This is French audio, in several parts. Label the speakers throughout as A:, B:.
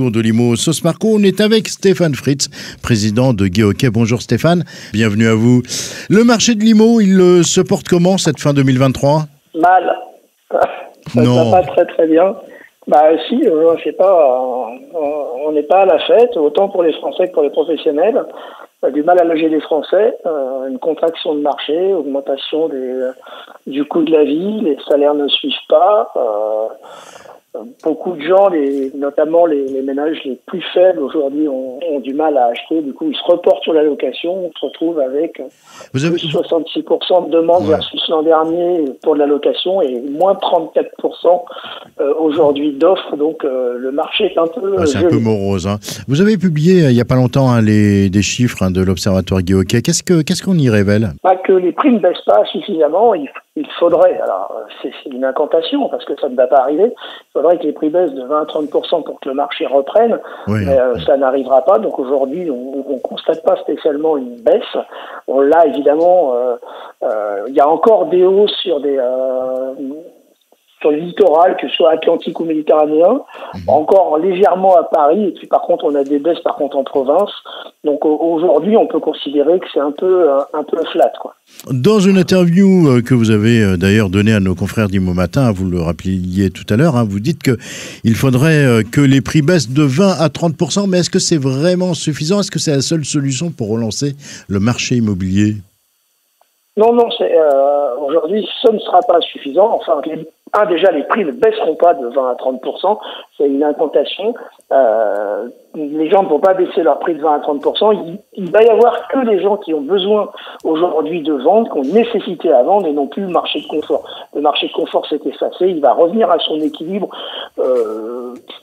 A: De l'IMO Sauce Marco, on est avec Stéphane Fritz, président de Gay Hockey. Bonjour Stéphane, bienvenue à vous. Le marché de l'IMO, il se porte comment cette fin 2023 ?
B: Mal. Ça ne va pas très bien. Si, je sais pas, on n'est pas à la fête, autant pour les Français que pour les professionnels. Du mal à loger les Français, une contraction de marché, augmentation du coût de la vie, les salaires ne suivent pas. Beaucoup de gens, notamment les ménages les plus faibles aujourd'hui, ont du mal à acheter. Du coup, ils se reportent sur la location. On se retrouve avec plus 66% de demandes versus l'an dernier pour de la location et moins 34% aujourd'hui d'offres. Donc, le marché est un peu
A: c'est un peu morose. Hein. Vous avez publié il n'y a pas longtemps des chiffres de l'Observatoire Gay Hockey. Qu'est-ce qu'on y révèle ?
B: Que les prix ne baissent pas suffisamment. Il faudrait, alors c'est une incantation parce que ça ne va pas arriver, il faudrait que les prix baissent de 20 à 30% pour que le marché reprenne, mais ça n'arrivera pas. Donc aujourd'hui, on ne constate pas spécialement une baisse. On l'a évidemment, il y a encore des hausses sur le littoral, que ce soit atlantique ou méditerranéen, encore légèrement à Paris, et puis par contre on a des baisses par contre en province. Donc aujourd'hui on peut considérer que c'est un peu flat, quoi.
A: Dans une interview que vous avez d'ailleurs donnée à nos confrères d'IMO Matin, vous le rappeliez tout à l'heure, vous dites qu'il faudrait que les prix baissent de 20 à 30%, mais est-ce que c'est vraiment suffisant ? Est-ce que c'est la seule solution pour relancer le marché immobilier ?
B: Non, aujourd'hui ce ne sera pas suffisant. Enfin, déjà, les prix ne baisseront pas de 20 à 30%. C'est une incantation. Les gens ne vont pas baisser leur prix de 20 à 30%. Il va y avoir que les gens qui ont besoin aujourd'hui de vendre, qui ont nécessité à vendre et non plus le marché de confort. Le marché de confort s'est effacé. Il va revenir à son équilibre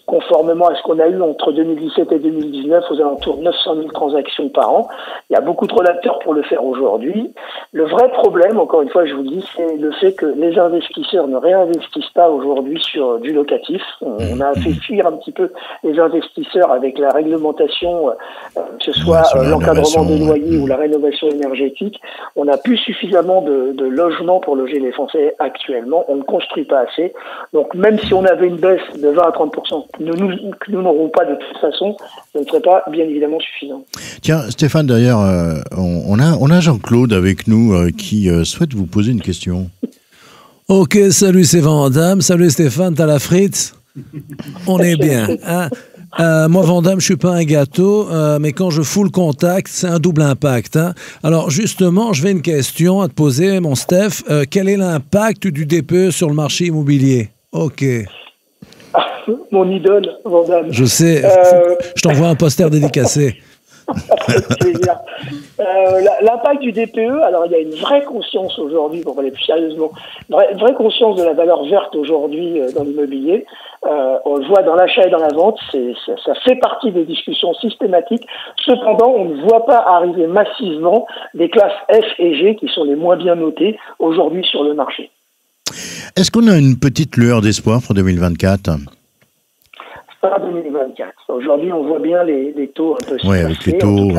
B: conformément à ce qu'on a eu entre 2017 et 2019, aux alentours de 900 000 transactions par an. Il y a beaucoup trop d'acteurs pour le faire aujourd'hui. Le vrai problème, encore une fois, je vous le dis, c'est le fait que les investisseurs ne réinvestissent pas aujourd'hui sur du locatif. On a fait fuir un petit peu les investisseurs avec la réglementation, que ce soit l'encadrement des loyers ou la rénovation énergétique. On n'a plus suffisamment de logements pour loger les Français actuellement. On ne construit pas assez. Donc même si on avait une baisse de 20 à 30%, que nous n'aurons pas de toute façon, ce ne serait pas bien évidemment suffisant.
A: Tiens, Stéphane, d'ailleurs, on a Jean-Claude avec nous qui souhaite vous poser une question.
C: Ok, salut, c'est Vandame. Salut Stéphane, t'as la frite? On est bien. Hein? Moi, Vandame, je suis pas un gâteau, mais quand je fous le contact, c'est un double impact. Hein? Alors, justement, je vais une question à te poser, mon Steph. Quel est l'impact du DPE sur le marché immobilier? Ok.
B: Mon idole, Vandame.
C: Je sais. Je t'envoie un poster dédicacé.
B: L'impact du DPE, alors il y a une vraie conscience aujourd'hui, pour parler plus sérieusement, une vraie conscience de la valeur verte aujourd'hui dans l'immobilier. On le voit dans l'achat et dans la vente, ça fait partie des discussions systématiques. Cependant, on ne voit pas arriver massivement des classes F et G qui sont les moins bien notées aujourd'hui sur le marché.
A: Est-ce qu'on a une petite lueur d'espoir pour 2024 ?
B: Pas 2024. Aujourd'hui, on voit bien les taux un peu
A: avec les taux,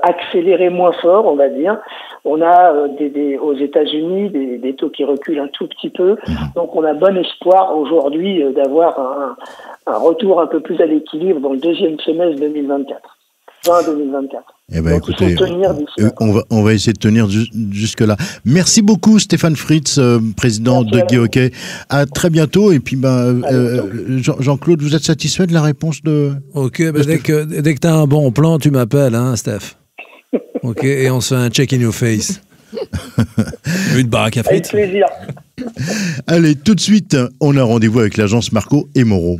B: accélérer moins fort, on va dire. On a aux États-Unis des taux qui reculent un tout petit peu. Donc, on a bon espoir aujourd'hui d'avoir un retour un peu plus à l'équilibre dans le deuxième semestre 2024. Fin 2024.
A: Eh ben,
B: donc,
A: écoutez,
B: on
A: va essayer de tenir jusque-là. Merci beaucoup Stéphane Fritz, président de Gay Hockey. À très bientôt. Et puis, Jean-Claude, vous êtes satisfait de la réponse de...
C: Ok, dès que tu as un bon plan, tu m'appelles, hein, Steph. Ok, et on se fait un check in your face. Une baraque à frites.
B: Avec plaisir.
A: Allez, tout de suite, on a rendez-vous avec l'agence Marco et Moreau.